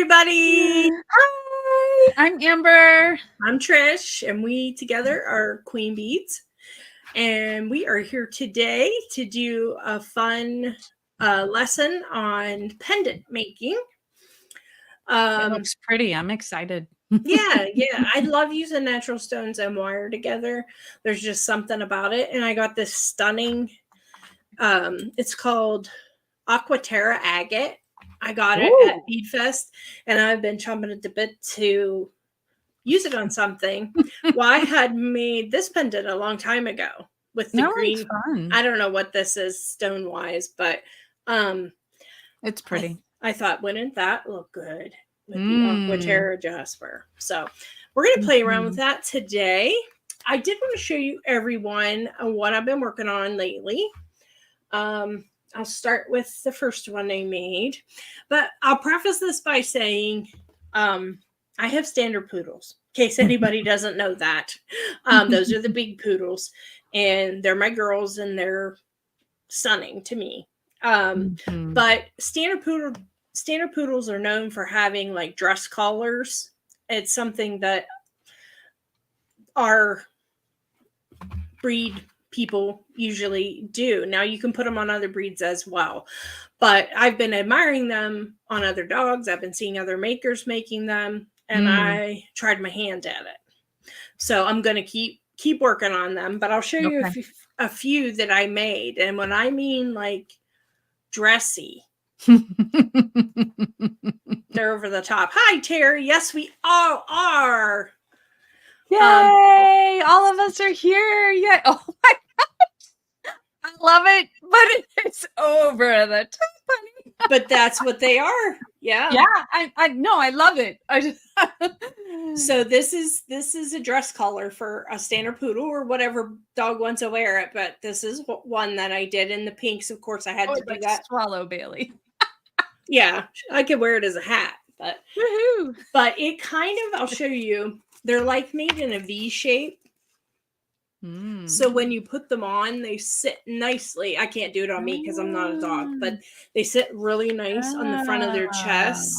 everybody. Hi, I'm Amber. I'm Trish, and we together are Queen Beads. And we are here today to do a fun lesson on pendant making. It looks pretty. I'm excited. yeah. I love using natural stones and wire together. There's just something about it. And I got this stunning, it's called Aquaterra Agate. I got it at Bead Fest, and I've been chomping at the bit to use it on something. Well, I had made this pendant a long time ago with the green. It's fun. I don't know what this is stone wise, but it's pretty. I thought, wouldn't that look good with the Aquaterra Jasper? So we're going to play around with that today. I did want to show you everyone what I've been working on lately. I'll start with the first one I made, but I'll preface this by saying I have standard poodles, in case anybody doesn't know that. Those are the big poodles, and they're my girls, and they're stunning to me. But standard poodles are known for having like dress collars. It's something that our breed people usually do. Now you can put them on other breeds as well, but I've been admiring them on other dogs. I've been seeing other makers making them, and I tried my hand at it. So I'm going to keep working on them, but I'll show you a few that I made. And when I mean like dressy, they're over the top. Hi, Terry. Yes, we all are. Yay! All of us are here. Yay! Oh my gosh. I love it, but it's over the top, honey. But that's what they are. Yeah. Yeah, I know. I love it. So this is a dress collar for a standard poodle or whatever dog wants to wear it. But this is one that I did in the pinks. Of course, I had to do that. Swallow Bailey. Yeah, I could wear it as a hat, but woohoo! But it kind of, I'll show you. They're like made in a V shape. So when you put them on, they sit nicely. I can't do it on me because I'm not a dog, but they sit really nice on the front of their chest,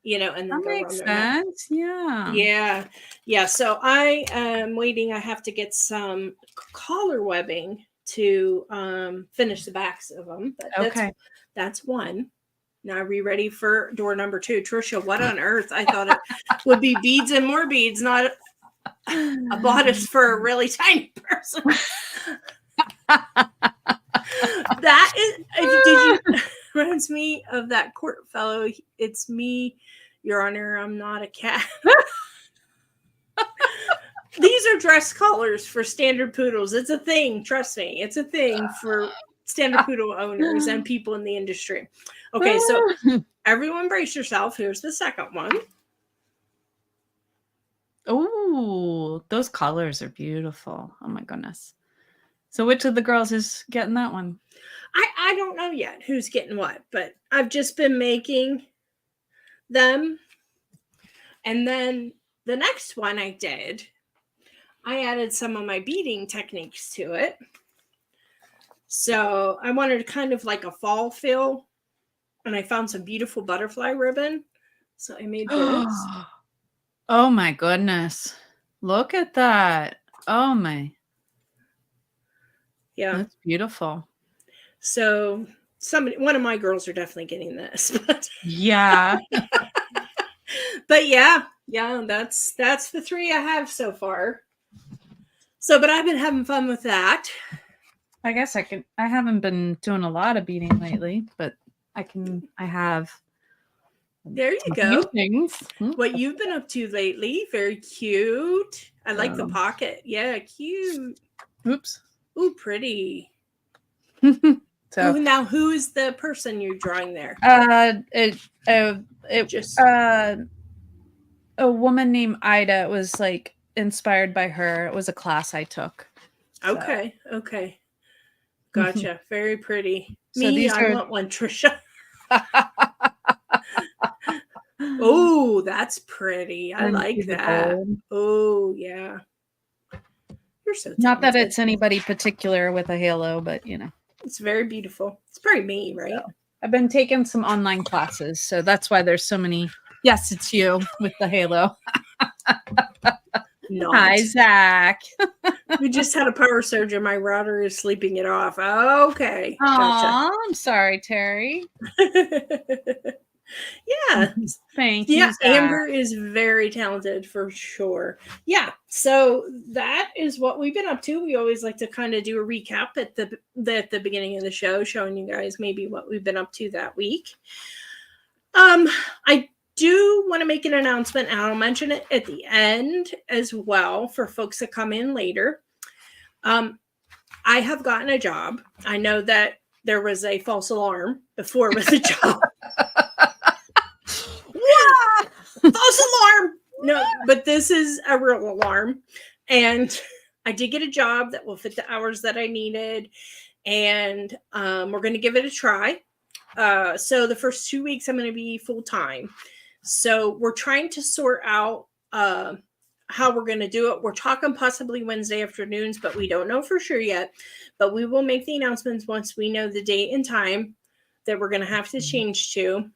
and then that go makes around sense. Their neck. Yeah. So I am waiting. I have to get some collar webbing to finish the backs of them. But that's one. Now, are we ready for door number 2? Trisha, what on earth? I thought it would be beads and more beads, not a bodice for a really tiny person. That is, reminds me of that court fellow. It's me, Your Honor, I'm not a cat. These are dress collars for standard poodles. It's a thing. Trust me. It's a thing for standard poodle owners and people in the industry. Okay, so everyone brace yourself. Here's the second one. Oh, those colors are beautiful. Oh my goodness. So which of the girls is getting that one? I don't know yet who's getting what, but I've just been making them. And then the next one I did, I added some of my beading techniques to it. So I wanted kind of like a fall feel, and I found some beautiful butterfly ribbon. So I made this. Oh my goodness. Look at that. Oh my. Yeah. That's beautiful. So one of my girls are definitely getting this. But yeah. But yeah, that's the 3 I have so far. So, but I've been having fun with that. I guess I haven't been doing a lot of beading lately, but I have. There you go. Things. What you've been up to lately. Very cute. I like the pocket. Yeah, cute. Oops. Ooh, pretty. So now who is the person you're drawing there? A woman named Ida. It was like inspired by her. It was a class I took. So. Okay. Gotcha. Very pretty. So I want one, Trisha. Oh, that's pretty. I like that. Oh, yeah. You're so talented. Not that it's anybody particular with a halo, but it's very beautiful. It's probably me, right? So, I've been taking some online classes, so that's why there's so many Yes, it's you with the halo. Not. Hi, Zach. We just had a power surge and my router is sleeping it off. Okay. Gotcha. I'm sorry, Terry. Yeah. Thank you. Yeah, Zach. Amber is very talented for sure. Yeah. So that is what we've been up to. We always like to kind of do a recap at the beginning of the show, showing you guys maybe what we've been up to that week. I do want to make an announcement, and I'll mention it at the end as well for folks that come in later. I have gotten a job. I know that there was a false alarm before with the job. False alarm! No, but this is a real alarm. And I did get a job that will fit the hours that I needed. And we're going to give it a try. So the first 2 weeks, I'm going to be full time. So we're trying to sort out how we're going to do it. We're talking possibly Wednesday afternoons, but we don't know for sure yet. But we will make the announcements once we know the date and time that we're going to have to change to,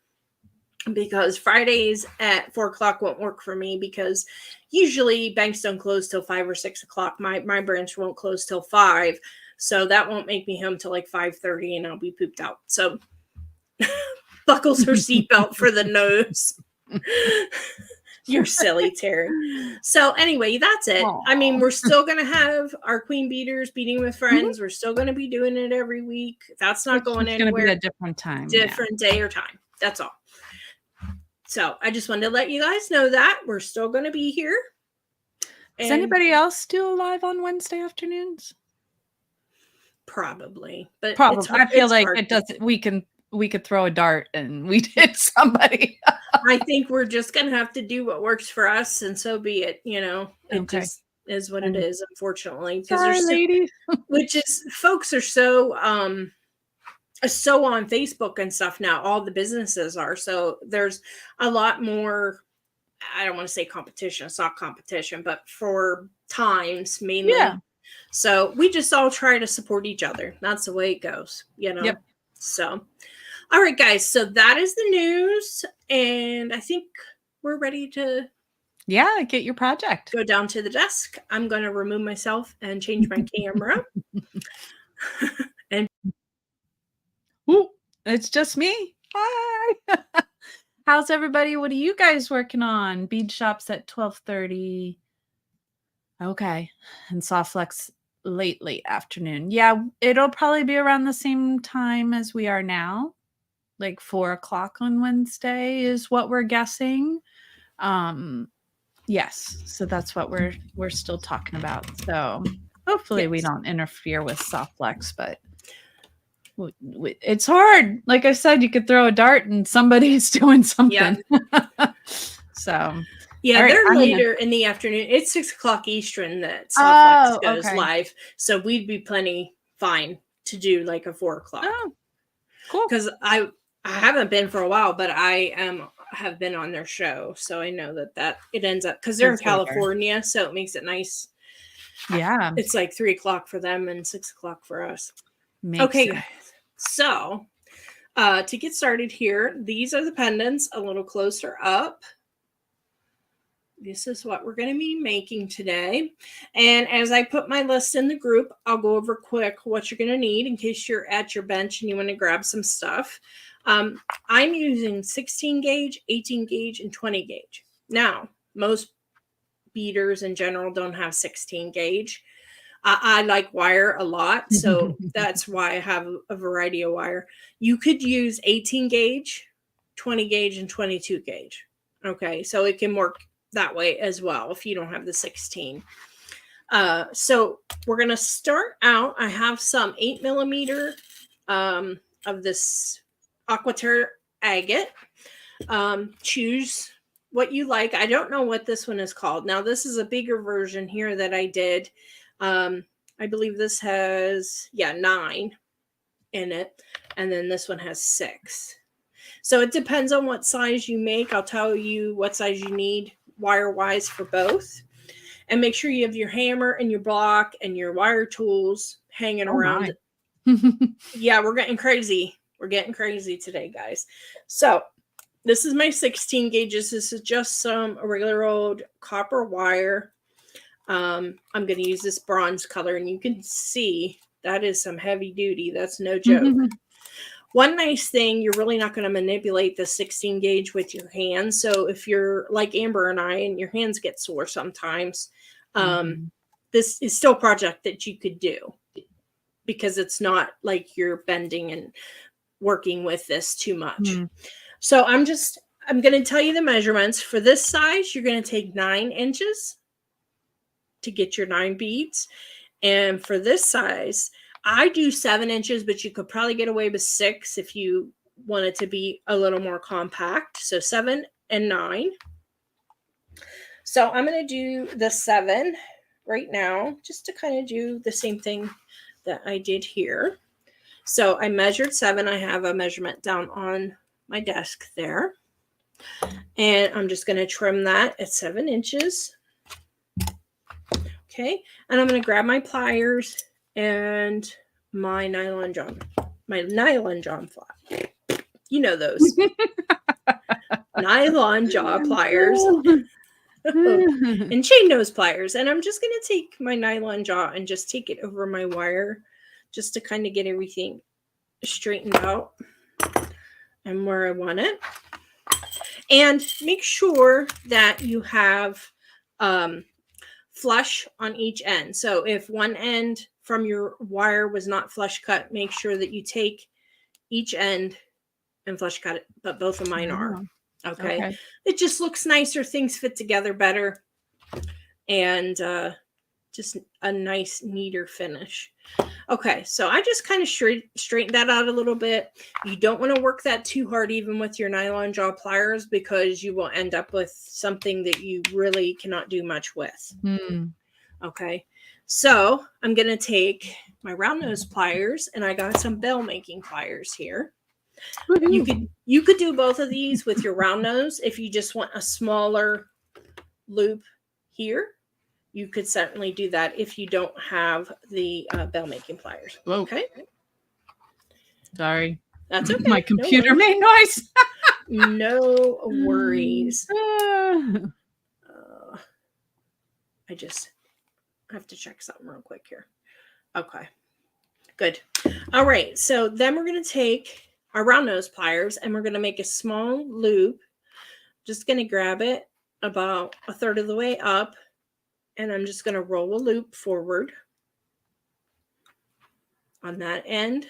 because Fridays at 4 o'clock won't work for me, because usually banks don't close till 5 or 6 o'clock. My branch won't close till 5. So that won't make me home till like 5:30 and I'll be pooped out. So buckles her seatbelt for the nose. You're silly, Terry. So anyway, that's it. Aww. I mean, we're still going to have our Queen Beaters Beading with Friends. We're still going to be doing it every week. That's not going anywhere. It's going to be a different time. Different day or time. That's all. So I just wanted to let you guys know that we're still going to be here. Does anybody else do live on Wednesday afternoons? Probably, but probably. I feel like it doesn't. We could throw a dart and we'd hit somebody. I think we're just gonna have to do what works for us, and so be it. You know, it just is what it is, unfortunately. Because which is, folks are so on Facebook and stuff now. All the businesses are, so there's a lot more. I don't want to say competition. It's not competition, but for times mainly. Yeah. So we just all try to support each other. That's the way it goes, you know? Yep. So, all right, guys. So that is the news. And I think we're ready to get your project. Go down to the desk. I'm going to remove myself and change my camera. And ooh, it's just me. Hi. How's everybody? What are you guys working on? Bead shops at 12:30. Okay. And soft flex late afternoon. Yeah, it'll probably be around the same time as we are now. Like 4 o'clock on Wednesday is what we're guessing. Yes. So that's what we're still talking about. So hopefully we don't interfere with soft flex, but it's hard. Like I said, you could throw a dart and somebody's doing something. Yeah. So yeah, right, they're later in the afternoon. It's 6 o'clock Eastern that soft flex goes live. So we'd be plenty fine to do like a 4 o'clock. Oh, cool. Because I haven't been for a while, but I have been on their show. So I know that it ends up, because they're in California, so it makes it nice. Yeah. It's like 3 o'clock for them and 6 o'clock for us. Okay, guys. So to get started here, these are the pendants a little closer up. This is what we're going to be making today. And as I put my list in the group, I'll go over quick what you're going to need in case you're at your bench and you want to grab some stuff. I'm using 16 gauge, 18 gauge, and 20 gauge. Now, most beaders in general don't have 16 gauge. I like wire a lot, so that's why I have a variety of wire. You could use 18 gauge, 20 gauge, and 22 gauge. Okay, so it can work that way as well if you don't have the 16. So we're going to start out. I have some 8mm of this Aquaterra agate. Choose what you like. I don't know what this one is called. Now, this is a bigger version here that I did. I believe this has 9 in it, and then this one has 6. So it depends on what size you make. I'll tell you what size you need wire wise for both, and make sure you have your hammer and your block and your wire tools hanging around. Yeah, we're getting crazy. We're getting crazy today, guys. So This is my 16 gauges. This is just some regular old copper wire. I'm going to use this bronze color, and you can see that is some heavy duty. That's no joke. One nice thing, you're really not going to manipulate the 16 gauge with your hands. So if you're like Amber and I, and your hands get sore sometimes, this is still a project that you could do, because it's not like you're bending and working with this too much. So I'm going to tell you the measurements. For this size, you're going to take 9 inches to get your 9 beads. And for this size, I do 7 inches, but you could probably get away with 6 if you want it to be a little more compact. So 7 and 9. So I'm going to do the 7 right now, just to kind of do the same thing that I did here. So I measured 7. I have a measurement down on my desk there. And I'm just going to trim that at 7 inches. Okay. And I'm going to grab my pliers and my nylon jaw fly. You know those. Nylon jaw pliers. And chain nose pliers. And I'm just going to take my nylon jaw and just take it over my wire, just to kind of get everything straightened out and where I want it. And make sure that you have flush on each end. So if one end from your wire was not flush cut, make sure that you take each end and flush cut it, but both of mine are. Okay. It just looks nicer. Things fit together better. And just a nice, neater finish. Okay, so I just kind of straightened that out a little bit. You don't want to work that too hard, even with your nylon jaw pliers, because you will end up with something that you really cannot do much with. Okay, so I'm going to take my round nose pliers, and I got some bell making pliers here. You could do both of these with your round nose. If you just want a smaller loop here, you could certainly do that if you don't have the bell making pliers. Okay. Sorry. That's okay. My computer made noise. No worries. I just have to check something real quick here. Okay. Good. All right. So then we're going to take our round nose pliers, and we're going to make a small loop. Just going to grab it about 1/3 of the way up. And I'm just going to roll a loop forward on that end.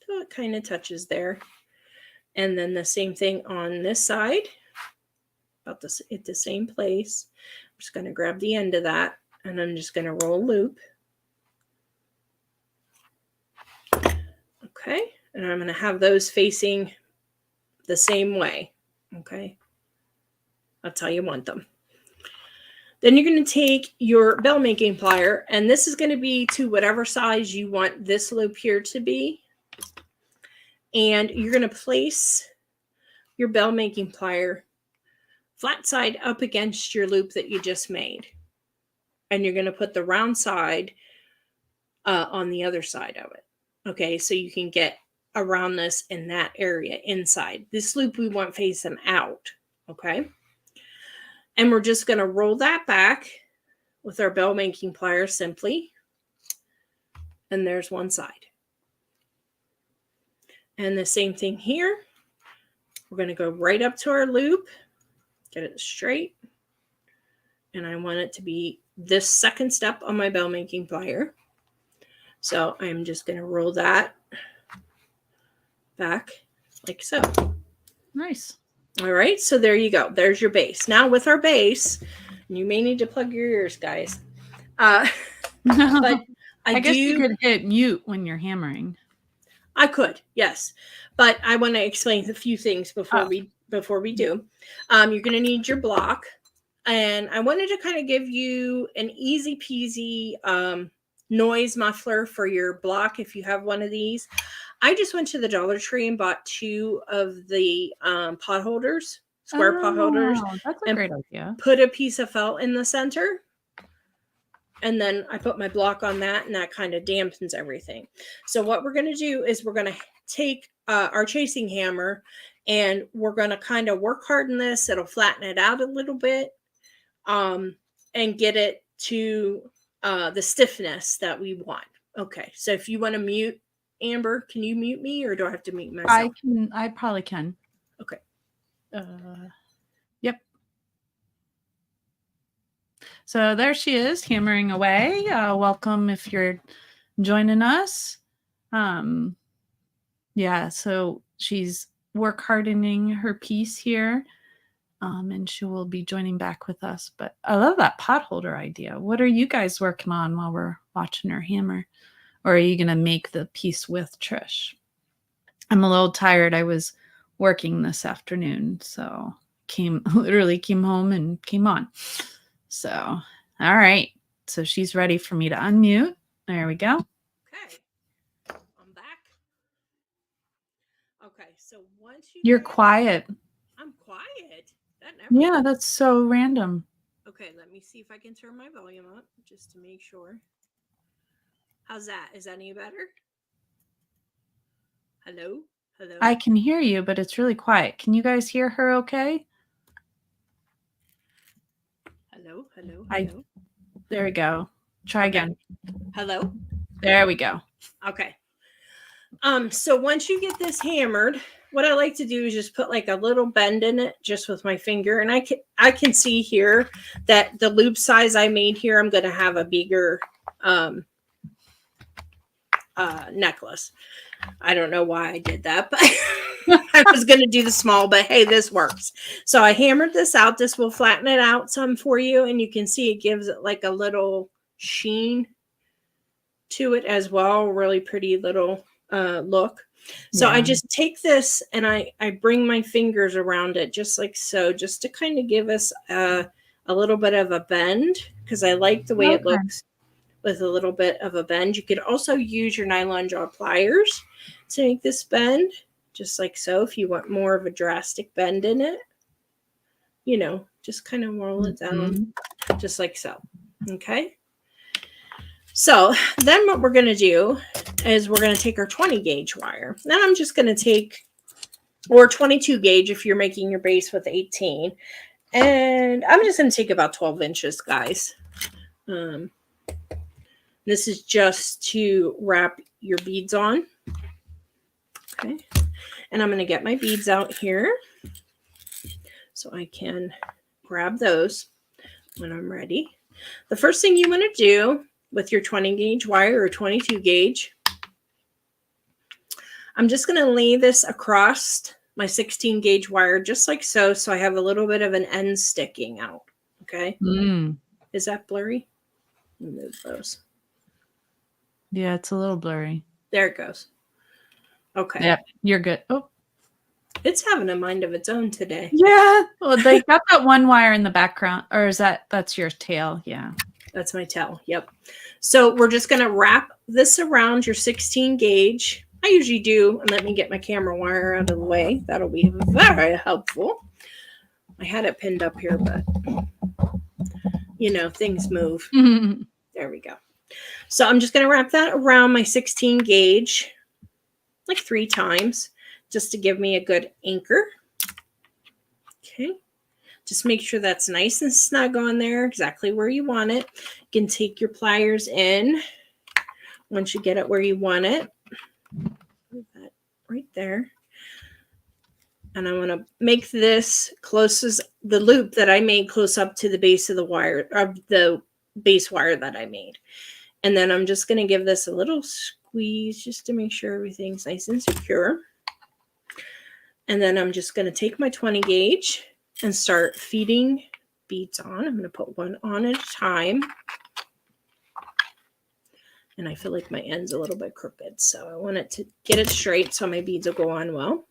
So it kind of touches there. And then the same thing on this side, about this at the same place. I'm just going to grab the end of that, and I'm just going to roll a loop. Okay. And I'm going to have those facing the same way. Okay. That's how you want them. Then you're going to take your bell making plier, and this is going to be to whatever size you want this loop here to be. And you're going to place your bell making plier flat side up against your loop that you just made. And you're going to put the round side on the other side of it. Okay, so you can get a roundness in that area inside. This loop we want facing out. Okay. And we're just going to roll that back with our bell making pliers simply. And there's one side. And the same thing here. We're going to go right up to our loop, get it straight. And I want it to be this second step on my bell making plier. So I'm just going to roll that back like so. Nice. All right, so there you go. There's your base. Now with our base, you may need to plug your ears, guys. But I guess you could hit mute when you're hammering. I could, yes. But I want to explain a few things before we do. You're going to need your block. And I wanted to kind of give you an easy peasy noise muffler for your block if you have one of these. I just went to the Dollar Tree and bought 2 of the pot holders, square pot holders. That's a great idea. Put a piece of felt in the center. And then I put my block on that, and that kind of dampens everything. So what we're going to do is we're going to take our chasing hammer, and we're going to kind of work hard in this. It'll flatten it out a little bit, and get it to the stiffness that we want. Okay, so if you want to mute, Amber, can you mute me, or do I have to mute myself? I probably can. Okay. Yep. So there she is, hammering away. Welcome if you're joining us. Yeah, so she's work hardening her piece here. And she will be joining back with us. But I love that pot holder idea. What are you guys working on while we're watching her hammer? Or are you going to make the piece with Trish? I'm a little tired. I was working this afternoon, so literally came home and came on. So, all right. So she's ready for me to unmute. There we go. Okay. I'm back. Okay, so once You're quiet. I'm quiet. Yeah, that's so random. Okay, let me see if I can turn my volume up just to make sure. How's that? Is that any better? Hello? Hello? I can hear you, but it's really quiet. Can you guys hear her okay? Hello? Hello? Hello? There we go. Try again. Hello? There we go. Okay. So once you get this hammered, what I like to do is just put like a little bend in it just with my finger. And I can see here that the loop size I made here, I'm going to have a bigger necklace. I don't know why I did that, but I was going to do the small, but hey, this works. So I hammered this out. This will flatten it out some for you. And you can see it gives it like a little sheen to it as well. Really pretty little look. So I just take this and I bring my fingers around it just like so, just to kind of give us a little bit of a bend, because I like the way it looks with a little bit of a bend. You could also use your nylon jaw pliers to make this bend, just like so, if you want more of a drastic bend in it. You know, just kind of roll it down just like so. Okay. So then what we're going to do is we're going to take our 20 gauge wire. Then I'm just going to take, or 22 gauge if you're making your base with 18. And I'm just going to take about 12 inches, guys. This is just to wrap your beads on. Okay. And I'm going to get my beads out here so I can grab those when I'm ready. The first thing you want to do with your 20 gauge wire or 22 gauge, I'm just going to lay this across my 16 gauge wire just like so. So I have a little bit of an end sticking out. Okay. Is that blurry? Move those. Yeah, it's a little blurry. There it goes. Okay. Yep, you're good. Oh, it's having a mind of its own today. Yeah. Well, they got that one wire in the background, or is that's your tail? Yeah. That's my tail. Yep. So we're just going to wrap this around your 16 gauge. I usually do, and let me get my camera wire out of the way. That'll be very helpful. I had it pinned up here, but you know, things move. There we go. So I'm just going to wrap that around my 16 gauge like 3 times just to give me a good anchor. Okay. Just make sure that's nice and snug on there, exactly where you want it. You can take your pliers in once you get it where you want it. Put that right there. And I'm going to make this close as the loop that I made close up to the base of the wire, of the base wire that I made. And then I'm just going to give this a little squeeze just to make sure everything's nice and secure. And then I'm just going to take my 20 gauge and start feeding beads on. I'm going to put one on at a time. And I feel like my end's a little bit crooked, so I want it to get it straight so my beads will go on well.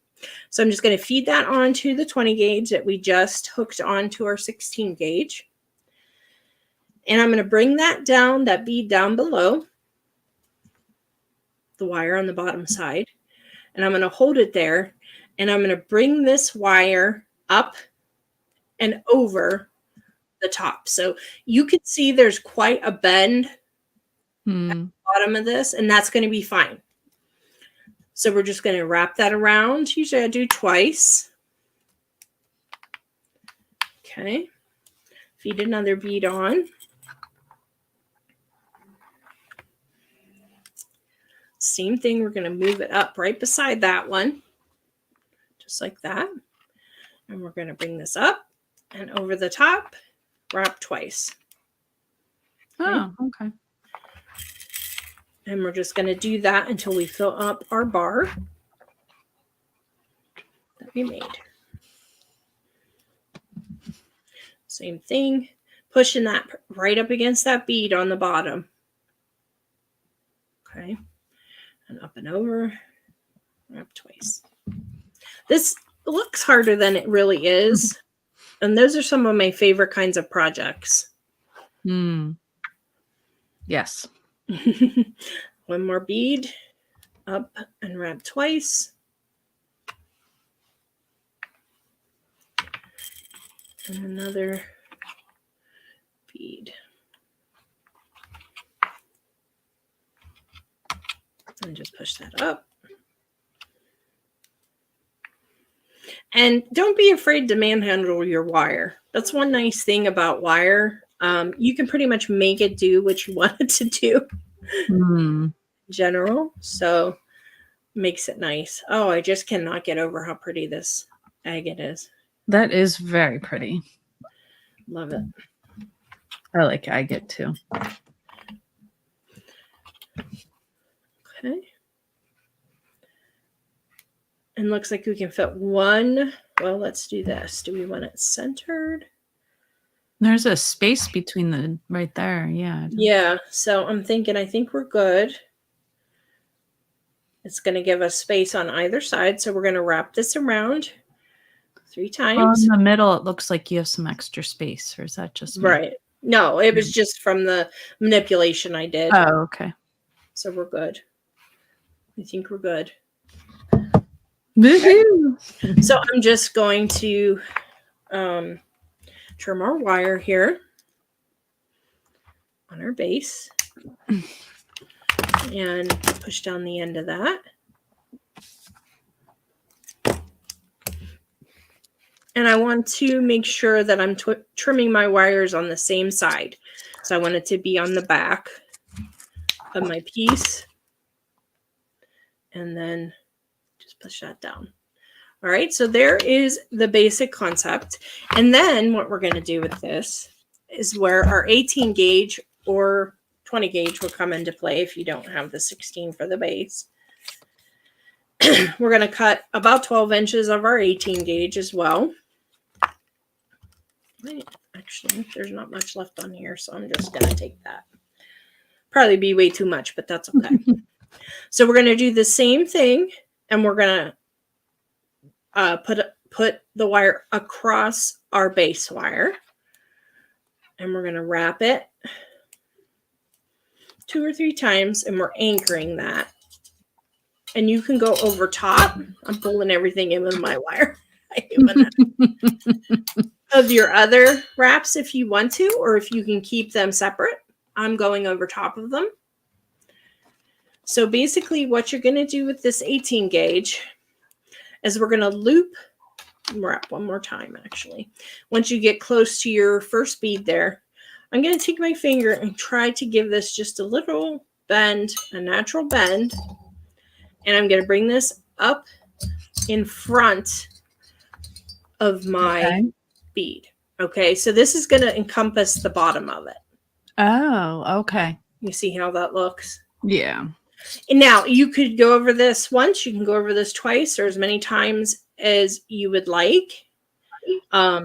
So I'm just going to feed that onto the 20 gauge that we just hooked onto our 16 gauge. And I'm going to bring that down, that bead down below the wire on the bottom side. And I'm going to hold it there. And I'm going to bring this wire up and over the top. So you can see there's quite a bend at the bottom of this, and that's going to be fine. So we're just going to wrap that around. Usually I do twice. Okay. Feed another bead on. Same thing, we're going to move it up right beside that one. Just like that. And we're going to bring this up and over the top, wrap twice. Oh, okay. And we're just going to do that until we fill up our bar that we made. Same thing, pushing that right up against that bead on the bottom. Okay. And up and over, wrap twice. This looks harder than it really is. And those are some of my favorite kinds of projects. Yes. One more bead, up and wrap twice. And another bead. And just push that up. And don't be afraid to manhandle your wire. That's one nice thing about wire. You can pretty much make it do what you want it to do in general. So makes it nice. Oh, I just cannot get over how pretty this agate is. That is very pretty. Love it. I like agate too. Okay. And looks like we can fit one. Well, let's do this. Do we want it centered? There's a space between the right there. Yeah. Yeah. So I'm thinking, I think we're good. It's going to give us space on either side. So we're going to wrap this around 3 times. Well, in the middle, it looks like you have some extra space, or is that just me? Right? No, it was just from the manipulation I did. Oh, okay. So we're good. I think we're good. Woohoo! So I'm just going to trim our wire here on our base and push down the end of that. And I want to make sure that I'm trimming my wires on the same side. So I want it to be on the back of my piece. And then just push that down. All right, so there is the basic concept. And then what we're going to do with this is where our 18 gauge or 20 gauge will come into play if you don't have the 16 for the base. We're going to cut about 12 inches of our 18 gauge as well. Right. Actually, there's not much left on here, so I'm just going to take that. Probably be way too much, but that's okay. So we're going to do the same thing, and we're going to put the wire across our base wire, and we're going to wrap it 2 or 3 times, and we're anchoring that. And you can go over top. I'm pulling everything in with my wire. Of your other wraps if you want to, or if you can keep them separate. I'm going over top of them. So basically what you're going to do with this 18 gauge is we're going to loop and wrap one more time actually. Once you get close to your first bead there, I'm going to take my finger and try to give this just a little bend, a natural bend. And I'm going to bring this up in front of my bead. Okay, so this is going to encompass the bottom of it. Oh, okay. You see how that looks? Yeah. And now you could go over this once, you can go over this twice, or as many times as you would like. But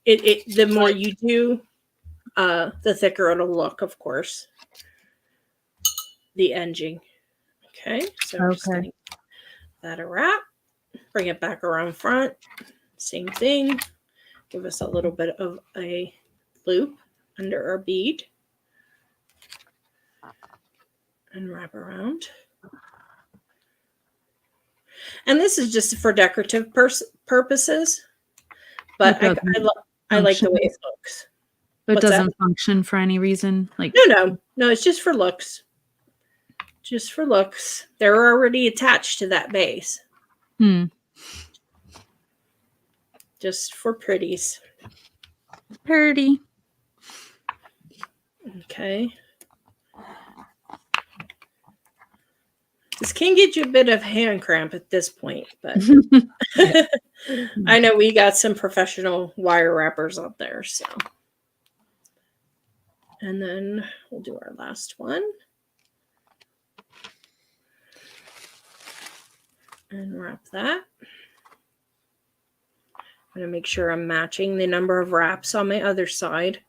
the more you do, the thicker it'll look, of course. The edging. Okay, so I'm just going to give that a wrap. Bring it back around front. Same thing. Give us a little bit of a loop under our bead. And wrap around. And this is just for decorative purposes. But I like the way it looks. It doesn't function for any reason? No, it's just for looks. just for looks. They're already attached to that base. Just for pretties. Pretty. Okay. This can get you a bit of hand cramp at this point, but I know we got some professional wire wrappers out there, so. And then we'll do our last one. And wrap that. I'm going to make sure I'm matching the number of wraps on my other side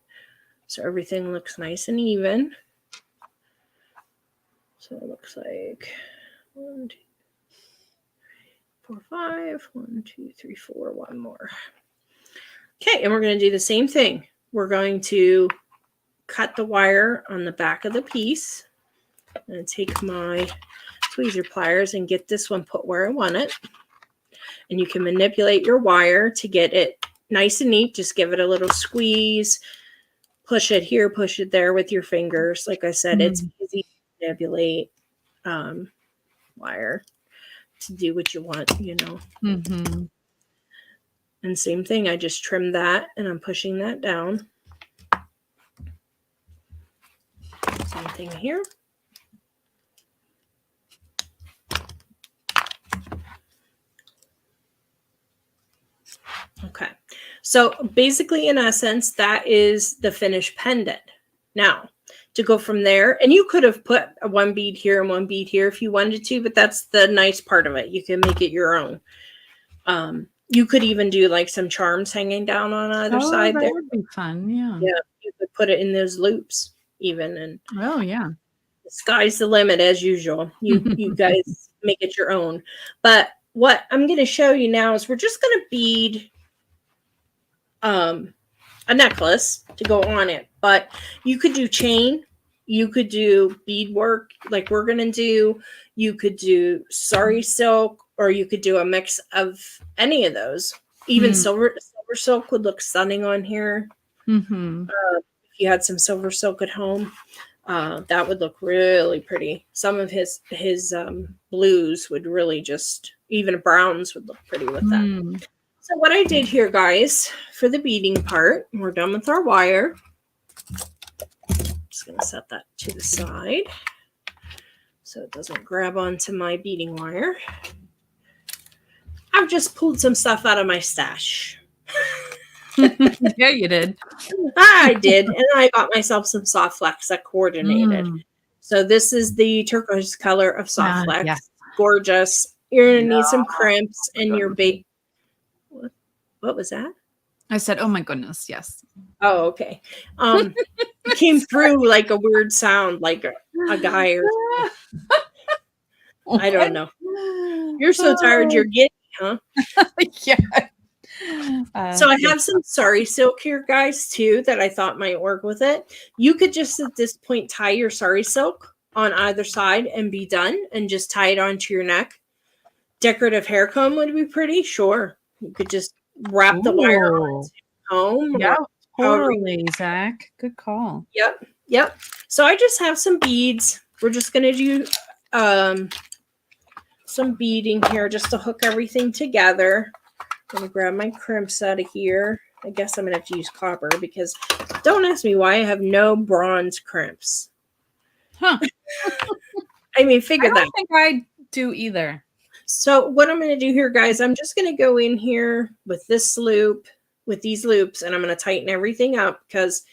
so everything looks nice and even. So it looks like 1, 2, 4, 5. 1, 2, 3, 4. One more. Okay, and we're going to do the same thing. We're going to cut the wire on the back of the piece. I'm going to take my tweezer pliers and get this one put where I want it. And you can manipulate your wire to get it nice and neat. Just give it a little squeeze. Push it here, push it there with your fingers. Like I said, it's easy to manipulate wire to do what you want, you know. And same thing, I just trimmed that and I'm pushing that down. Same thing here. Okay, so basically in essence, that is the finished pendant. Now, to go from there, and you could have put one bead here and one bead here if you wanted to, but that's the nice part of it. You can make it your own. You could even do like some charms hanging down on either side that there. would be fun, yeah. Yeah, you could put it in those loops even, and yeah. The sky's the limit as usual. You guys make it your own. But what I'm going to show you now is we're just going to bead a necklace to go on it. But you could do chain. You could do beadwork like we're going to do. You could do sari silk, or you could do a mix of any of those. Even silver silk would look stunning on here. If you had some silver silk at home. That would look really pretty. Some of his blues would really just, even browns would look pretty with that. So what I did here, guys, for the beading part, we're done with our wire. Just going to set that to the side so it doesn't grab onto my beading wire. I've just pulled some stuff out of my stash. Yeah, you did. I did, and I got myself some soft flex that coordinated. So this is the turquoise color of soft flex. Yeah. Gorgeous. You're gonna need some crimps in your bait. What was that? I said, "Oh my goodness, yes." Oh, okay. It came through like a weird sound, like a guy or I don't know. You're so tired, you're getting, huh? Yeah. So I have some sari silk here, guys, too, that I thought might work with it. You could just at this point tie your sari silk on either side and be done, and just tie it onto your neck. Decorative hair comb would be pretty. Sure, you could just wrap the wire onto your comb. Yeah, totally, Zach. Good call. Yep. So I just have some beads. We're just gonna do some beading here just to hook everything together. I'm going to grab my crimps out of here. I guess I'm going to have to use copper because don't ask me why I have no bronze crimps. Huh. I mean, figure that. I don't think I do either. So what I'm going to do here, guys, I'm just going to go in here with this loop, with these loops, and I'm going to tighten everything up because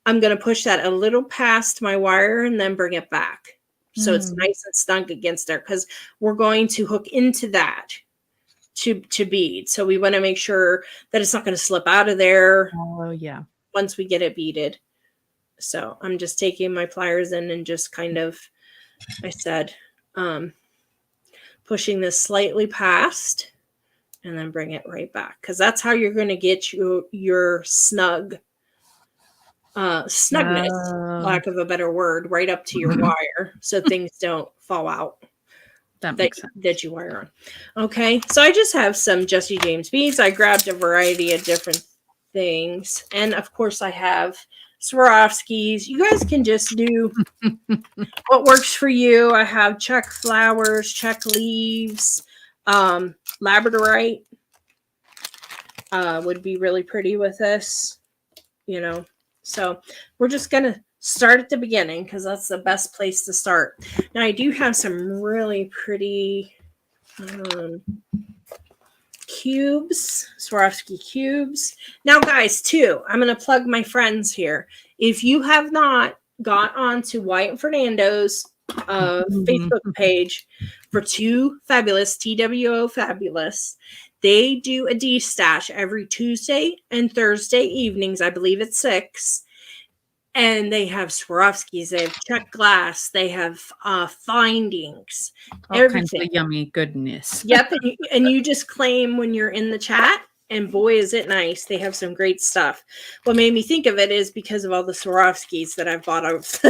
I'm going to push that a little past my wire and then bring it back. So it's nice and snug against there because we're going to hook into that to bead. So we want to make sure that it's not going to slip out of there. Oh, yeah. Once we get it beaded. So I'm just taking my pliers in and just kind of, I said, pushing this slightly past and then bring it right back. Because that's how you're going to get your snugness, lack of a better word, right up to your wire so things don't fall out. That you wire on. Okay, so I just have some Jesse James beads. I grabbed a variety of different things. And of course I have Swarovskis. You guys can just do what works for you. I have check flowers, check leaves, labradorite would be really pretty with this, you know. So we're just going to start at the beginning because that's the best place to start. Now I do have some really pretty cubes, Swarovski cubes. Now guys, too, I'm going to plug my friends here. If you have not got onto Wyatt Fernando's Facebook page for Two Fabulous, TWO Fabulous, they do a D-stash every Tuesday and Thursday evenings. I believe it's 6. And they have Swarovskis, they have check glass, they have findings, all everything. kinds of yummy goodness. Yep, and you just claim when you're in the chat, and boy, is it nice. They have some great stuff. What made me think of it is because of all the Swarovskis that I've bought off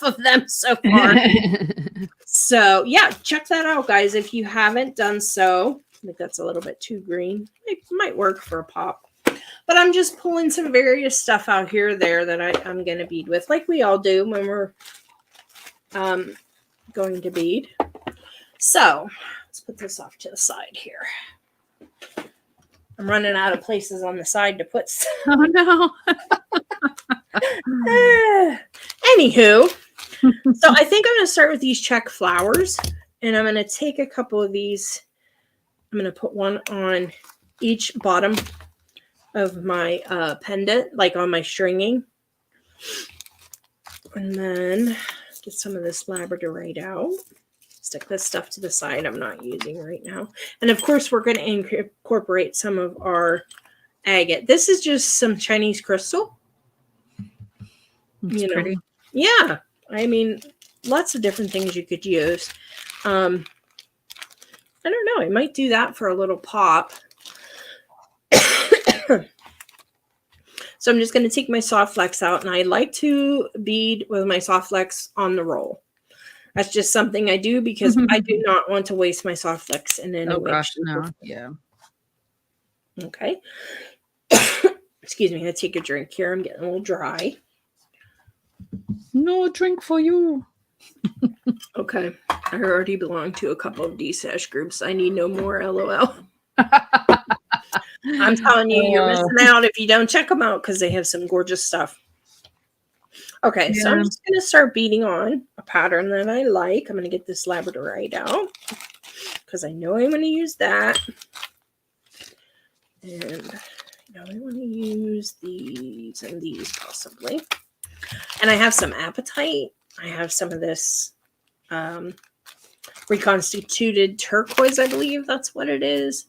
of them so far. So, yeah, check that out, guys, if you haven't done so. I think that's a little bit too green. It might work for a pop. But I'm just pulling some various stuff out here or there that I'm going to bead with, like we all do when we're going to bead. So let's put this off to the side here. I'm running out of places on the side to put stuff. Oh, no. Anywho, so I think I'm going to start with these check flowers. And I'm going to take a couple of these. I'm going to put one on each bottom of my pendant, like on my stringing. And then get some of this labradorite out. Stick this stuff to the side I'm not using right now. And of course, we're going to incorporate some of our agate. This is just some Chinese crystal. It's pretty. Yeah. I mean, lots of different things you could use. I don't know. I might do that for a little pop. So I'm just going to take my soft flex out, and I like to bead with my soft flex on the roll. That's just something I do because I do not want to waste my soft flex in any way. Oh gosh, no. Yeah. Okay. Excuse me. I'm going to take a drink here. I'm getting a little dry. No drink for you. Okay. I already belong to a couple of D-Sash groups. I need no more, LOL. I'm telling you, you're missing out if you don't check them out because they have some gorgeous stuff. Okay, so I'm just going to start beading on a pattern that I like. I'm going to get this labradorite out because I know I'm going to use that. And I know I want to use these and these possibly. And I have some apatite. I have some of this reconstituted turquoise, I believe that's what it is.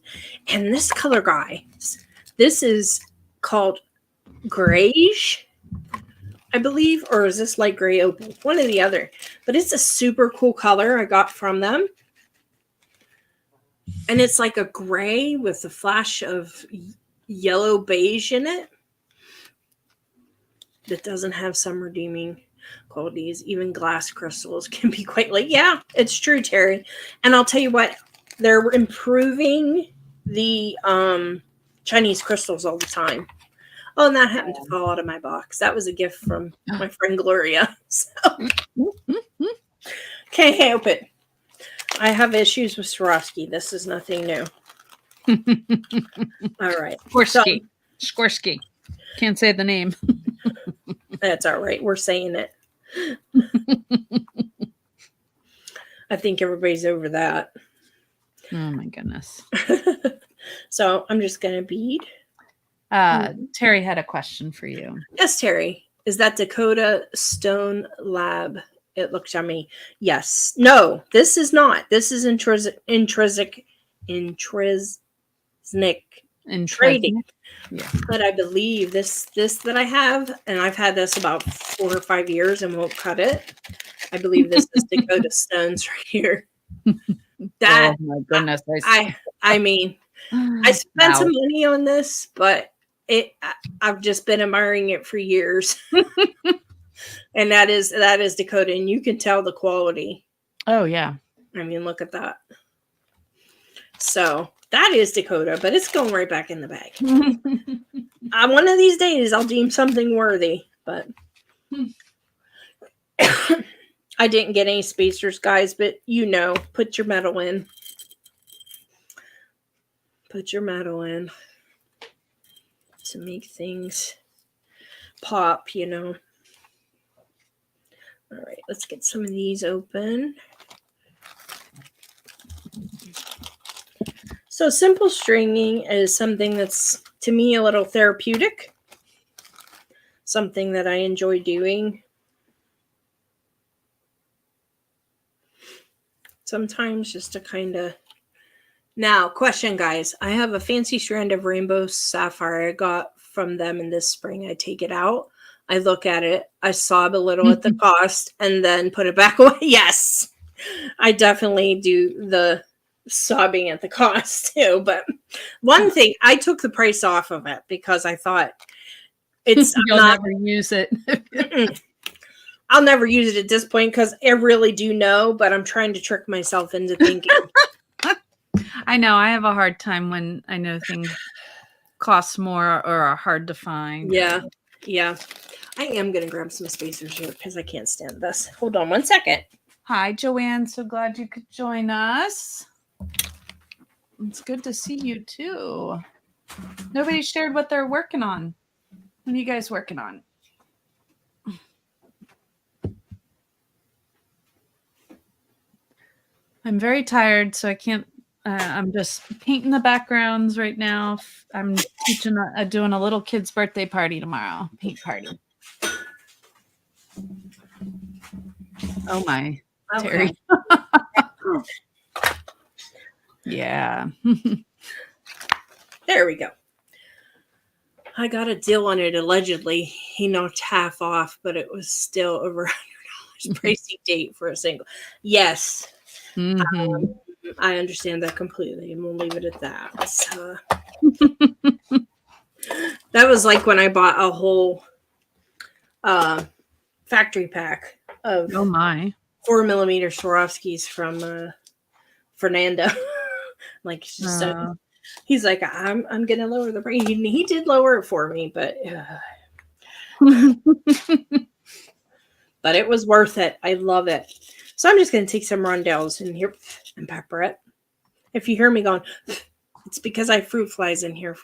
And this color, guys, this is called grayish, I believe, or is this light gray opal? One or the other. But it's a super cool color I got from them. And it's like a gray with a flash of yellow beige in it. That doesn't have some redeeming qualities. Even glass crystals can be quite like, yeah, it's true, Terry. And I'll tell you what, they're improving the Chinese crystals all the time. Oh, and that happened to fall out of my box. That was a gift from my friend Gloria. So can't help it. I have issues with Swarovski. This is nothing new. All right. Skorsky. Can't say the name. That's all right. We're saying it. I think everybody's over that. Oh my goodness. So I'm just going to bead. Terry had a question for you. Yes, Terry. Is that Dakota Stone Lab? It looks yummy. Yes. No, this is not. This is intrinsic trading. Yeah. But I believe this that I have, and I've had this about 4 or 5 years and won't cut it. I believe this is Dakota Stones right here. That, oh my goodness. I mean, I spent some money on this, but I've just been admiring it for years. And that is Dakota, and you can tell the quality. Oh yeah. I mean, look at that. So that is Dakota, but it's going right back in the bag. One of these days, I'll deem something worthy. but I didn't get any spacers, guys, but put your metal in. Put your metal in to make things pop, All right, let's get some of these open. So simple stringing is something that's, to me, a little therapeutic. Something that I enjoy doing. Sometimes just to kind of... Now, question, guys. I have a fancy strand of rainbow sapphire I got from them in this spring. I take it out. I look at it. I sob a little at the cost and then put it back away. Yes, I definitely do the sobbing at the cost too. But one thing, I took the price off of it because I thought you'll never use it. I'll never use it at this point because I really do know, but I'm trying to trick myself into thinking. I know. I have a hard time when I know things cost more or are hard to find. Yeah. Yeah. I am going to grab some spacers here because I can't stand this. Hold on one second. Hi, Joanne. So glad you could join us. It's good to see you too. Nobody shared what they're working on. What are you guys working on? I'm very tired, so I can't. I'm just painting the backgrounds right now. I'm teaching, doing a little kid's birthday party tomorrow. Paint party. Oh my, okay. Terry. Yeah. There we go. I got a deal on it. Allegedly, he knocked half off, but it was still over $100 pricey date for a single. Yes. Mm-hmm. I understand that completely, and we'll leave it at that. So, that was like when I bought a whole factory pack of 4mm Swarovskis from Fernando. Like, he's like, I'm gonna lower the price. He did lower it for me, but but it was worth it. I love it. So I'm just gonna take some rondelles in here and pepper it. If you hear me going, it's because I have fruit flies in here.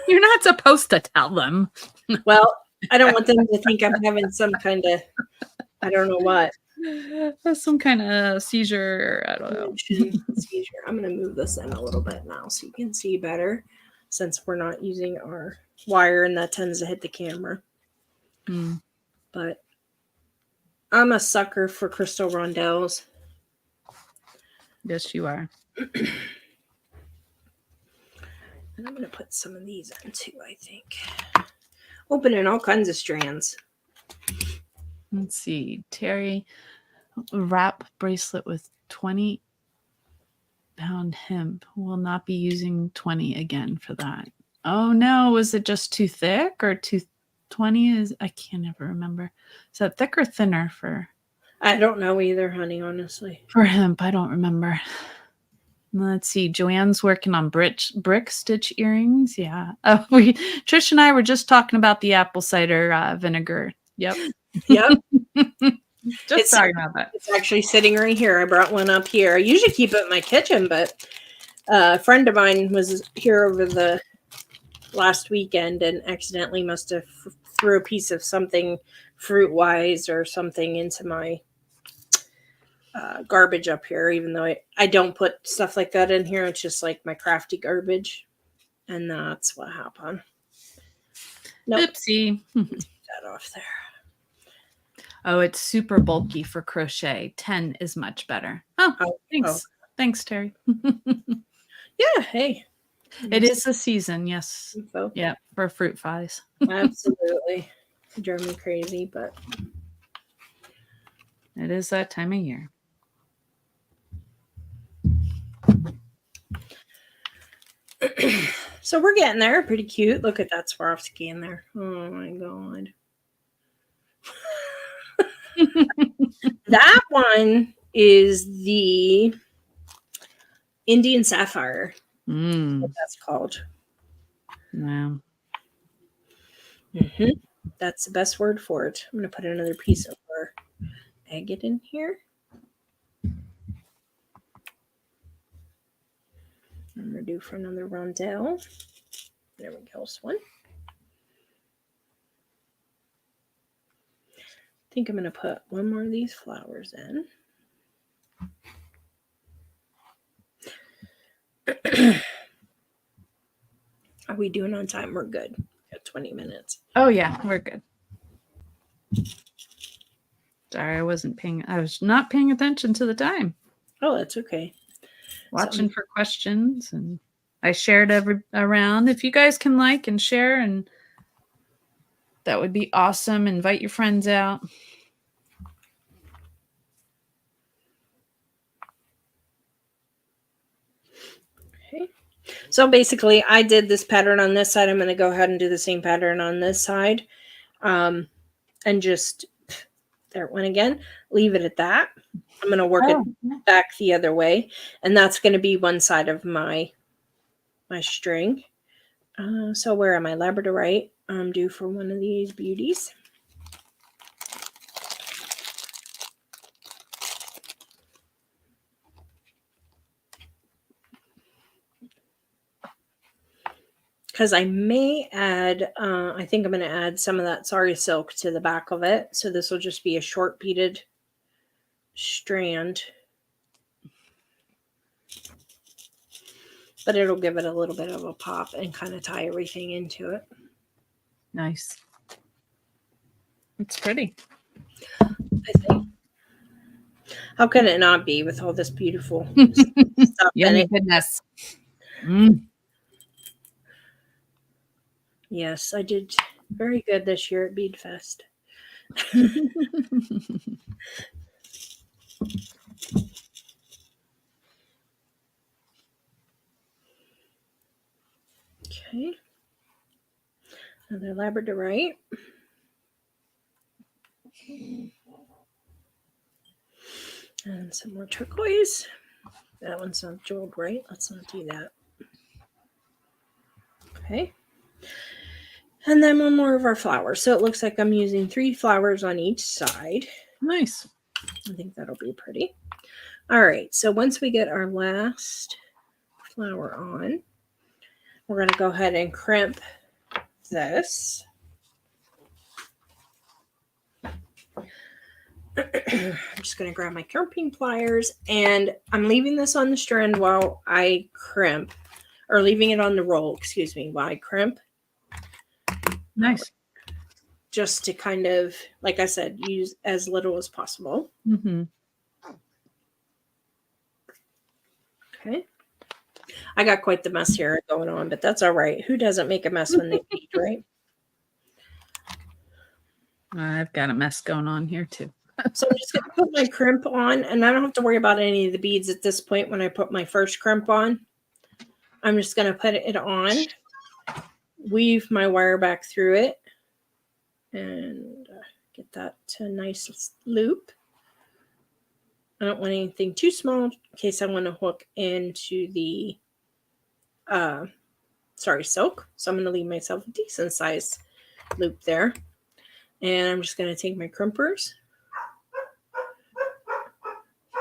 You're not supposed to tell them. Well, I don't want them to think I'm having some kind of, I don't know what. Some kind of seizure. I don't know. Seizure. I'm going to move this in a little bit now so you can see better, since we're not using our wire and that tends to hit the camera. But I'm a sucker for crystal rondelles. Yes, you are. And I'm going to put some of these in too, I think. Opening all kinds of strands. Let's see. Terry, wrap bracelet with 20-pound hemp. Will not be using 20 again for that. Oh no, was it just too thick or too 20 is? I can't ever remember. Is that thick or thinner for? I don't know either, honey, honestly. For hemp, I don't remember. Let's see. Joanne's working on brick stitch earrings. Yeah. Oh, Trish and I were just talking about the apple cider vinegar. Yep. Yep. Just talking about that. It's actually sitting right here. I brought one up here. I usually keep it in my kitchen, but a friend of mine was here over the last weekend and accidentally must have threw a piece of something fruit-wise or something into my garbage up here, even though I don't put stuff like that in here. It's just like my crafty garbage. And that's what happened. Nope. Oopsie. Take that off there. Oh, it's super bulky for crochet. 10 is much better. Oh, thanks. Oh. Thanks, Terry. Yeah, hey. It is the season, yes. Info. Yeah, for fruit flies. Absolutely. Drove me crazy, but it is that time of year. So we're getting there. Pretty cute. Look at that Swarovski in there. Oh my god. That one is the Indian sapphire. What that's called. Wow. Mm-hmm. That's the best word for it. I'm going to put another piece of our agate in here. I'm going to do for another rondelle. There we go, this one. I think I'm going to put one more of these flowers in. Are we doing on time? We're good. Got 20 minutes. Oh yeah, we're good. Sorry, I was not paying attention to the time. Oh, that's okay. Watching for questions, and I shared around. If you guys can like and share, and that would be awesome. Invite your friends out. Okay. So basically, I did this pattern on this side. I'm going to go ahead and do the same pattern on this side. And just, there it went again. Leave it at that. I'm going to work it back the other way. And that's going to be one side of my string. So where am I? Labradorite. I'm due for one of these beauties. Because I may add, I think I'm going to add some of that sari silk to the back of it. So this will just be a short beaded strand. But it'll give it a little bit of a pop and kind of tie everything into it. Nice. It's pretty. I think. How can it not be with all this beautiful stuff in it? Goodness. Yes, I did very good this year at Bead Fest. Okay. Another labradorite. And some more turquoise. That one's not jeweled right. Let's not do that. Okay. And then one more of our flowers. So it looks like I'm using 3 flowers on each side. Nice. I think that'll be pretty. All right. So once we get our last flower on, we're going to go ahead and crimp this. I'm just going to grab my crimping pliers, and I'm leaving this on the strand while I crimp, or leaving it on the roll, excuse me, while I crimp. Nice. Just to kind of, like I said, use as little as possible. Mm-hmm. Okay. I got quite the mess here going on, but that's all right. Who doesn't make a mess when they bead, right? I've got a mess going on here too. So I'm just going to put my crimp on, and I don't have to worry about any of the beads at this point when I put my first crimp on. I'm just going to put it on, weave my wire back through it, and get that to a nice loop. I don't want anything too small in case I want to hook into the silk. So I'm going to leave myself a decent size loop there. And I'm just going to take my crimpers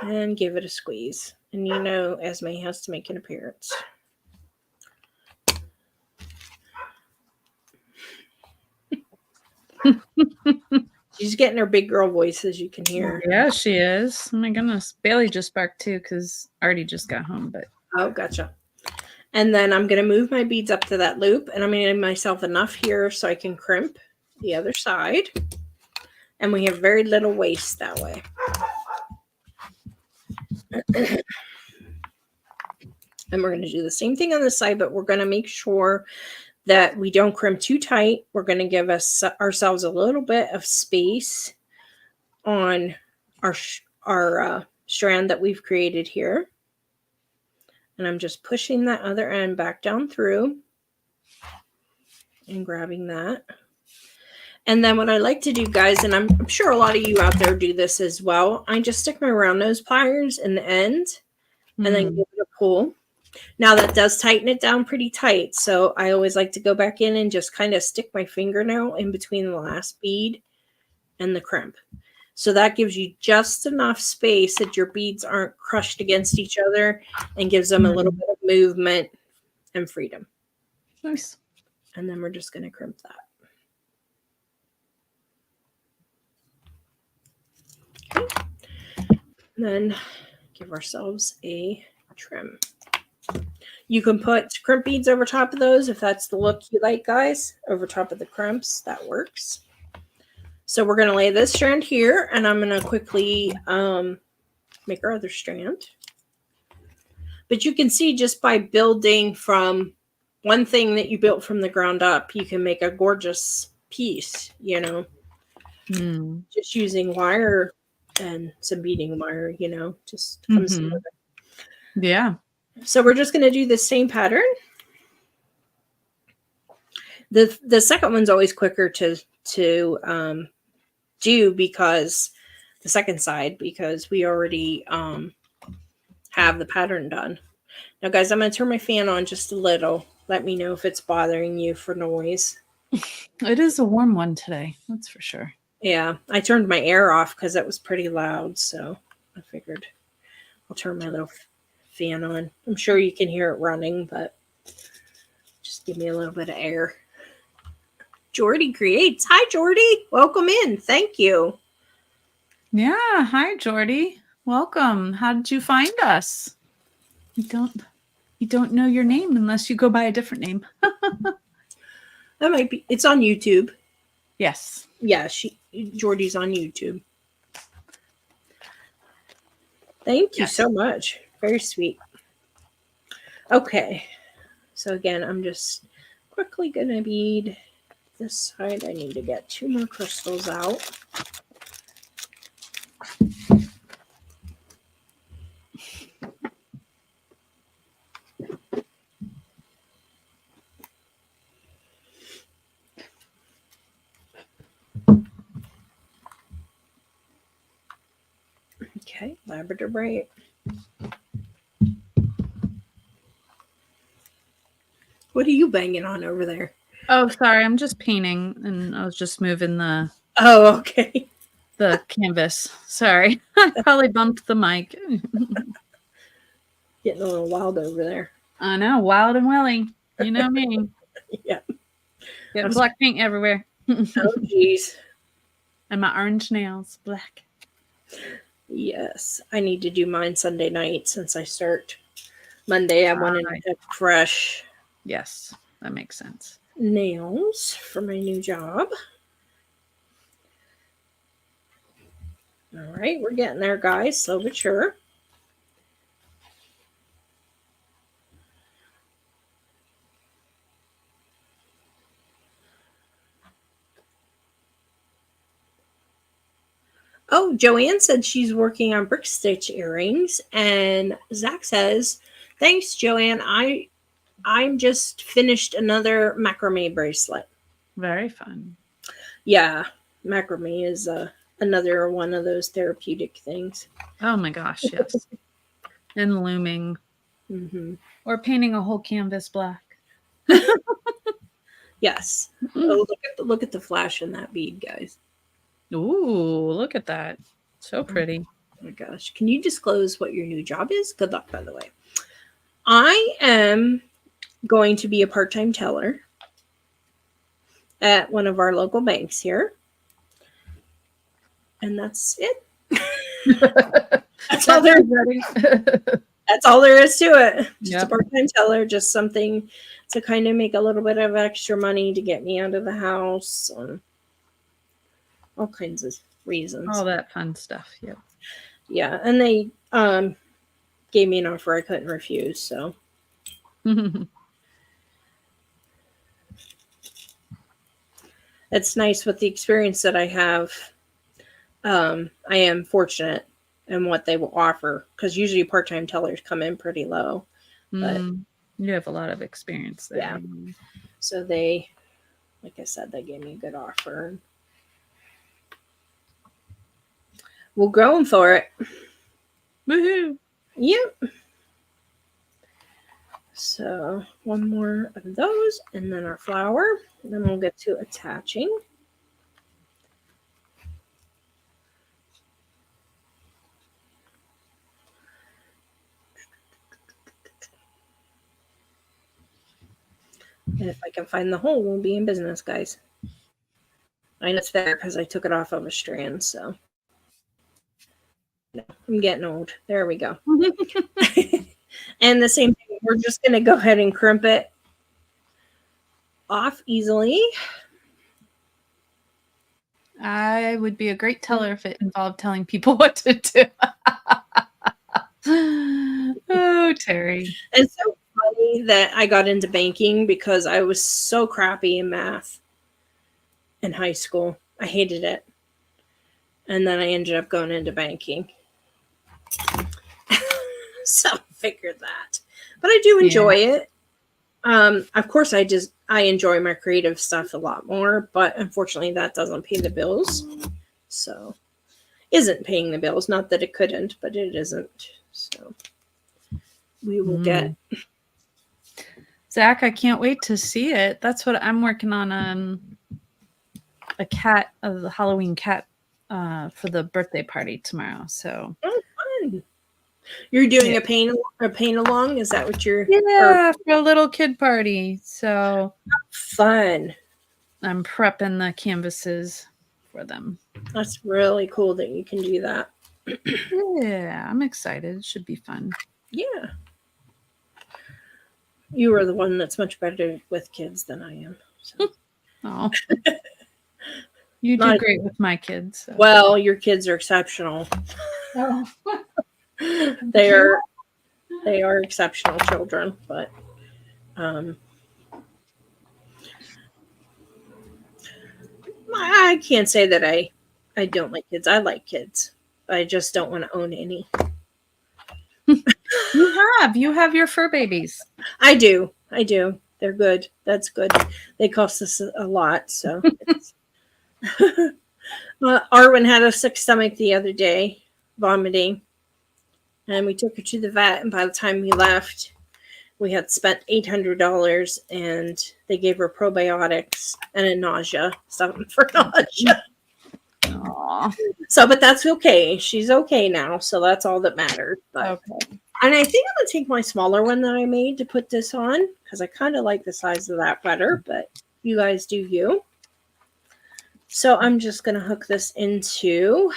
and give it a squeeze. And you know, Esme has to make an appearance. She's getting her big girl voice, as you can hear. Yeah, she is. Oh my goodness. Bailey just barked too because Artie just got home. But oh, gotcha. And then I'm going to move my beads up to that loop, and I'm going to give myself enough here so I can crimp the other side. And we have very little waste that way. And we're going to do the same thing on this side, but we're going to make sure that we don't crimp too tight. We're going to give ourselves a little bit of space on our strand that we've created here. And I'm just pushing that other end back down through and grabbing that. And then what I like to do, guys, and I'm sure a lot of you out there do this as well, I just stick my round nose pliers in the end and then give it a pull. Now that does tighten it down pretty tight. So I always like to go back in and just kind of stick my fingernail in between the last bead and the crimp. So that gives you just enough space that your beads aren't crushed against each other and gives them a little bit of movement and freedom. Nice. And then we're just going to crimp that. Okay. And then give ourselves a trim. You can put crimp beads over top of those if that's the look you like, guys. Over top of the crimps, that works. So we're going to lay this strand here, and I'm going to quickly make our other strand. But you can see just by building from one thing that you built from the ground up, you can make a gorgeous piece, you know, just using wire and some beading wire, you know, just comes together. Yeah. So we're just going to do the same pattern. The second one's always quicker to do because the second side, because we already have the pattern done. Now, guys, I'm going to turn my fan on just a little. Let me know if it's bothering you for noise. It is a warm one today. That's for sure. Yeah, I turned my air off because it was pretty loud. So I figured I'll turn my little fan on. I'm sure you can hear it running, but just give me a little bit of air. Jordy Creates. Hi, Jordy. Welcome in. Thank you. Yeah. Hi, Jordy. Welcome. How did you find us? You don't know your name unless you go by a different name. That might be. It's on YouTube. Yes. Yeah, Jordy's on YouTube. Thank you so much. Very sweet. Okay. So again, I'm just quickly going to bead this side. I need to get 2 more crystals out. Okay, Labradorite. What are you banging on over there? Oh, sorry. I'm just painting, and I was just moving the. Oh, okay. The canvas. Sorry, I probably bumped the mic. Getting a little wild over there. I know, wild and willy. You know me. Yeah. Getting black paint everywhere. Oh, geez. And my orange nails, black. Yes, I need to do mine Sunday night since I start Monday. I wanted to have fresh. Yes, that makes sense. Nails for my new job. All right, we're getting there, guys. Slow but sure. Oh, Joanne said she's working on brick stitch earrings, and Zach says, "Thanks, Joanne. I'm just finished another macrame bracelet." Very fun. Yeah, macrame is another one of those therapeutic things. Oh my gosh, yes. And looming. Mm-hmm. Or painting a whole canvas black. Yes. Oh, look at the flash in that bead, guys. Ooh, look at that. So pretty. Oh my gosh. Can you disclose what your new job is? Good luck, by the way. I am going to be a part-time teller at one of our local banks here. And that's it. That's all there That's all there is to it. Just a part-time teller, just something to kind of make a little bit of extra money to get me out of the house. All kinds of reasons. All that fun stuff. Yep. Yeah. And they gave me an offer I couldn't refuse. So it's nice with the experience that I have. I am fortunate in what they will offer, because usually part-time tellers come in pretty low. But you have a lot of experience there. Yeah. So they, like I said, they gave me a good offer. We're going for it. Woohoo! Yep. So one more of those, and then our flower. Then we'll get to attaching. And if I can find the hole, we'll be in business, guys. I know it's there because I took it off of a strand, so. No, I'm getting old. There we go. And the same thing, we're just going to go ahead and crimp it off easily. I would be a great teller if it involved telling people what to do. Oh, Terry. It's so funny that I got into banking because I was so crappy in math in high school. I hated it. And then I ended up going into banking. So figure that. But I do enjoy it. Of course, I enjoy my creative stuff a lot more, but unfortunately that doesn't pay the bills. So isn't paying the bills. Not that it couldn't, but it isn't. So we will get. Zach, I can't wait to see it. That's what I'm working on. The Halloween cat for the birthday party tomorrow. So fun. You're doing a paint along? Is that what you're? Yeah, for a little kid party. So fun. I'm prepping the canvases for them. That's really cool that you can do that. Yeah, I'm excited. It should be fun. Yeah. You are the one that's much better with kids than I am. So. Oh. You do great with my kids. So. Well, your kids are exceptional. Oh. They are exceptional children, but I can't say that I don't like kids. I like kids. I just don't want to own any. You have your fur babies. I do. They're good. That's good. They cost us a lot, so. Arwen had a sick stomach the other day, vomiting, and we took her to the vet. And by the time we left, we had spent $800, and they gave her probiotics and a nausea, something for nausea. Aww. So, but that's okay. She's okay now, so that's all that matters. But, okay. And I think I'm gonna take my smaller one that I made to put this on because I kind of like the size of that better. But you guys do you. So I'm just gonna hook this into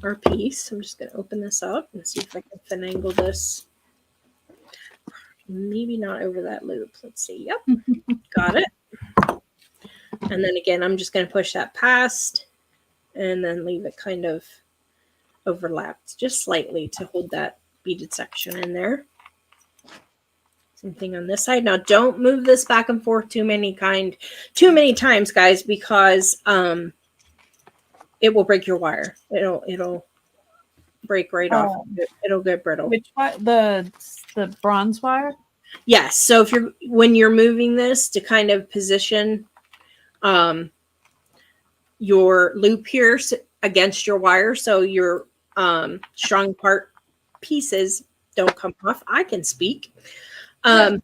our piece. I'm just gonna open this up and see if I can finagle this. Maybe not over that loop. Let's see. Yep, got it. And then again, I'm just gonna push that past and then leave it kind of overlapped just slightly to hold that beaded section in there. Same thing on this side. Now don't move this back and forth too many times, guys, because it will break your wire. It'll break right off. It'll get brittle. Which the bronze wire? Yes. So when you're moving this to kind of position your loop here against your wire, so your strong part pieces don't come off. I can speak. You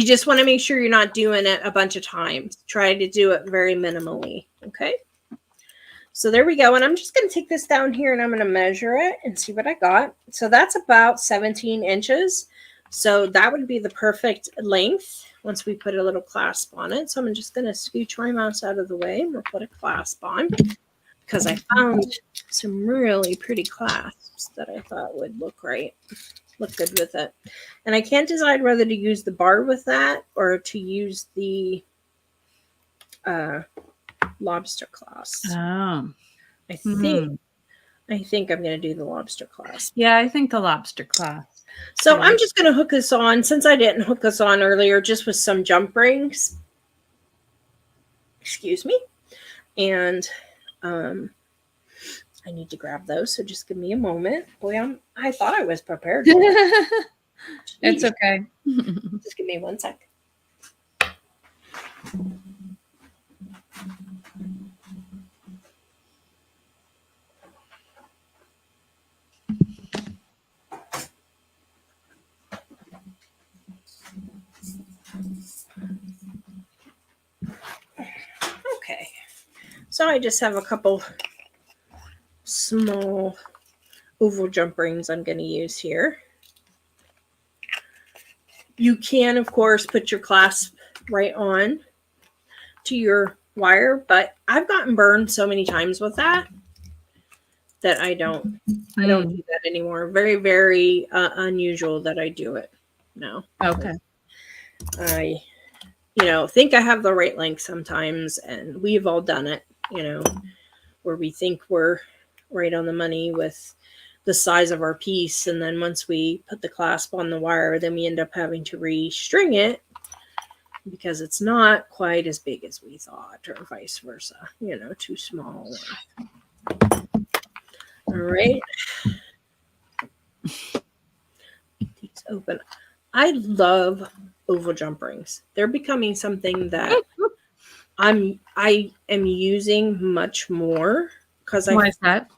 just want to make sure you're not doing it a bunch of times. Try to do it very minimally. Okay. So there we go. And I'm just going to take this down here and I'm going to measure it and see what I got. So that's about 17 inches. So that would be the perfect length once we put a little clasp on it. So I'm just going to scooch my mouse out of the way and we'll put a clasp on because I found some really pretty clasps that I thought would look good with it. And I can't decide whether to use the bar with that or to use the lobster clasp. Oh. I think I'm going to do the lobster clasp. Yeah, I think the lobster clasp. So I'm just going to hook this on, since I didn't hook this on earlier, just with some jump rings. Excuse me. And I need to grab those, so just give me a moment. Boy, I thought I was prepared. It's okay. Just give me 1 sec. So I just have a couple small oval jump rings I'm going to use here. You can, of course, put your clasp right on to your wire, but I've gotten burned so many times with that I don't do that anymore. Very, very unusual that I do it now. Okay. I, think I have the right length sometimes, and we've all done it, where we think we're right on the money with the size of our piece, and then once we put the clasp on the wire, then we end up having to restring it because it's not quite as big as we thought, or vice versa, too small. All right. These open. I love oval jump rings. They're becoming something that I am using much more Why is that?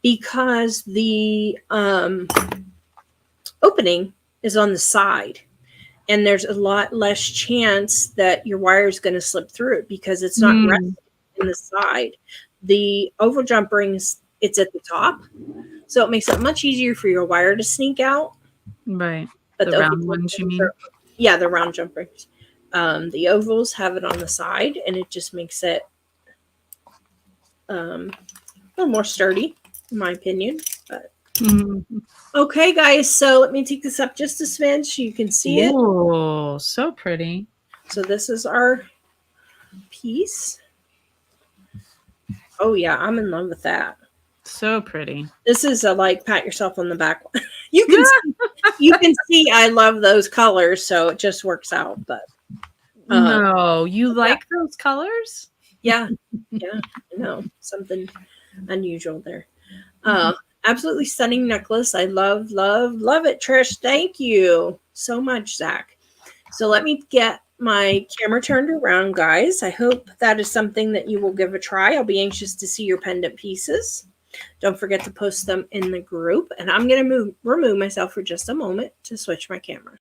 Because the opening is on the side, and there's a lot less chance that your wire is going to slip through it because it's not resting in the side. The oval jump rings, it's at the top, so it makes it much easier for your wire to sneak out. Right. But the round ones, you mean? Yeah, the round jump rings. The ovals have it on the side, and it just makes it a little more sturdy, in my opinion. But okay, guys, so let me take this up just a smidge so you can see it. Oh, so pretty. So this is our piece. Oh yeah, I'm in love with that. So pretty. This is a pat yourself on the back one. You can see I love those colors, so it just works out. But no, you like those colors? Yeah, I know, something unusual there. Absolutely stunning necklace. I love, love, love it, Trish. Thank you so much, Zach. So let me get my camera turned around, guys. I hope that is something that you will give a try. I'll be anxious to see your pendant pieces. Don't forget to post them in the group. And I'm going to remove myself for just a moment to switch my camera.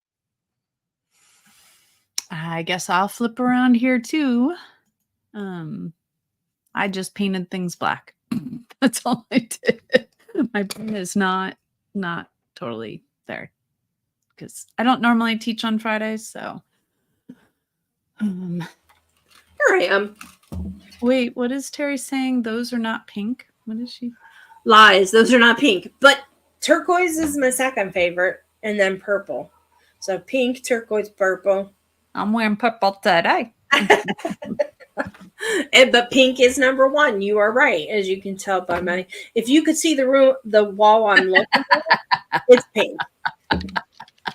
I guess I'll flip around here too. I just painted things black. That's all I did. My brain is not totally there because I don't normally teach on Fridays. So, here I am. Wait, what is Terry saying? Those are not pink. What is she? Lies. Those are not pink, but turquoise is my second favorite, and then purple. So pink, turquoise, purple. I'm wearing purple today. But pink is number one. You are right, as you can tell by my. If you could see the wall I'm looking at, it's pink.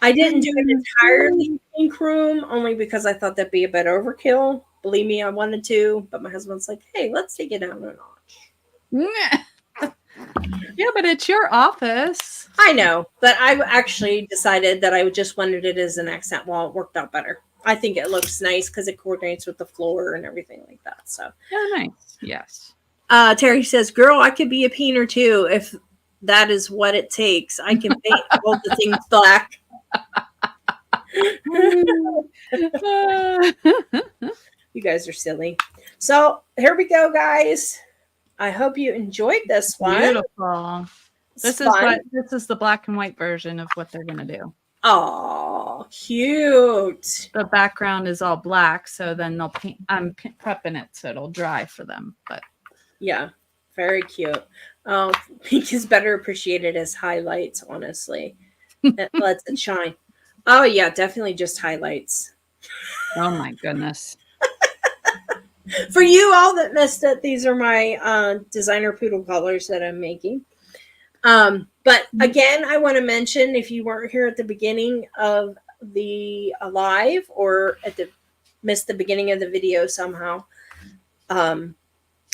I didn't do an entirely pink room only because I thought that'd be a bit overkill. Believe me, I wanted to, but my husband's like, "Hey, let's take it down a notch." Yeah, but it's your office. I know, but I actually decided that I just wanted it as an accent wall. It worked out better. I think it looks nice because it coordinates with the floor and everything like that. So yeah, nice. Yes. Terry says, "Girl, I could be a painter too if that is what it takes. I can paint all the things black." You guys are silly. So here we go, guys. I hope you enjoyed this one. Beautiful. This is the black and white version of what they're gonna do. Oh, cute. The background is all black, so then they'll paint. I'm prepping it so it'll dry for them. But yeah, very cute. Oh, pink is better appreciated as highlights, honestly. It lets it shine. Oh yeah, definitely just highlights. Oh my goodness. For you all that missed it, these are my designer poodle colors that I'm making. But again, I want to mention, if you weren't here at the beginning of the live or missed the beginning of the video somehow,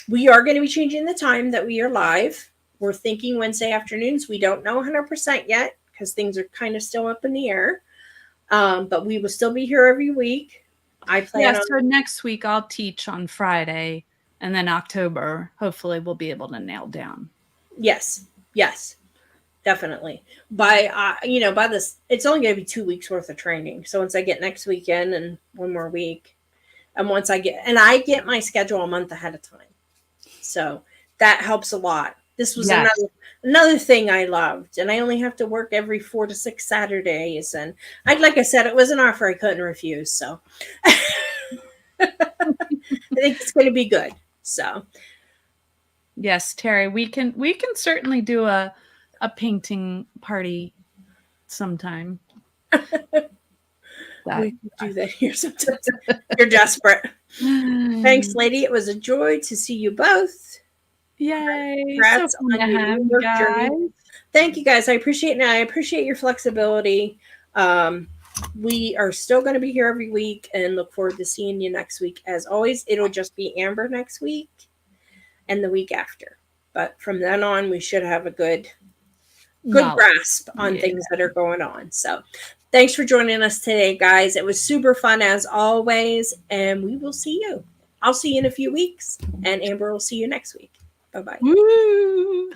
we are going to be changing the time that we are live. We're thinking Wednesday afternoons. We don't know 100% yet because things are kind of still up in the air. But we will still be here every week. I plan so next week I'll teach on Friday, and then October, hopefully we'll be able to nail down. Yes, definitely. By this, it's only going to be 2 weeks worth of training. So once I get next weekend and one more week, and I get my schedule a month ahead of time. So that helps a lot. This was Yes. another thing I loved, and I only have to work every 4 to 6 Saturdays, and like I said, it was an offer I couldn't refuse. So I think it's going to be good. So Yes, Terry, we can certainly do a painting party sometime. we can do that here sometimes. You're desperate. Thanks, lady. It was a joy to see you both. Yay! Congrats So fun on to your have you work guys. journey. Thank you guys. I appreciate it. I appreciate your flexibility. We are still going to be here every week and look forward to seeing you next week. As always, it'll just be Amber next week and the week after. But from then on, we should have a good grasp on things that are going on. So thanks for joining us today, guys. It was super fun as always, and we will see you. I'll see you in a few weeks, and Amber will see you next week. Bye-bye. Woo!